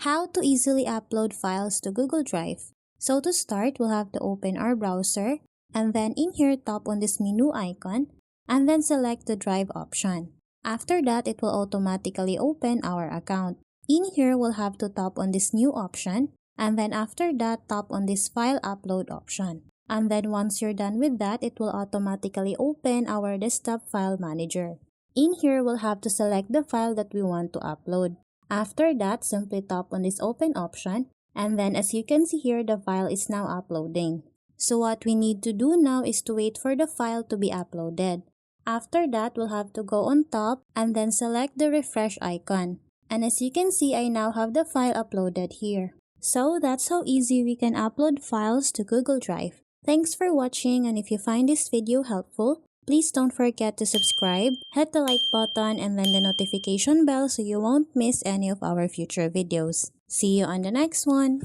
How to easily upload files to Google Drive. So to start, we'll have to open our browser and then in here tap on this menu icon and then select the Drive option. After that, it will automatically open our account. In here, we'll have to tap on this new option and then after that, tap on this File Upload option. And then once you're done with that, it will automatically open our desktop file manager. In here, we'll have to select the file that we want to upload. After that, simply tap on this open option and then as you can see here, the file is now uploading. So what we need to do now is to wait for the file to be uploaded. After that, we'll have to go on top and then select the refresh icon. And as you can see, I now have the file uploaded here. So that's how easy we can upload files to Google Drive. Thanks for watching, and if you find this video helpful, please don't forget to subscribe, hit the like button, and then the notification bell so you won't miss any of our future videos. See you on the next one!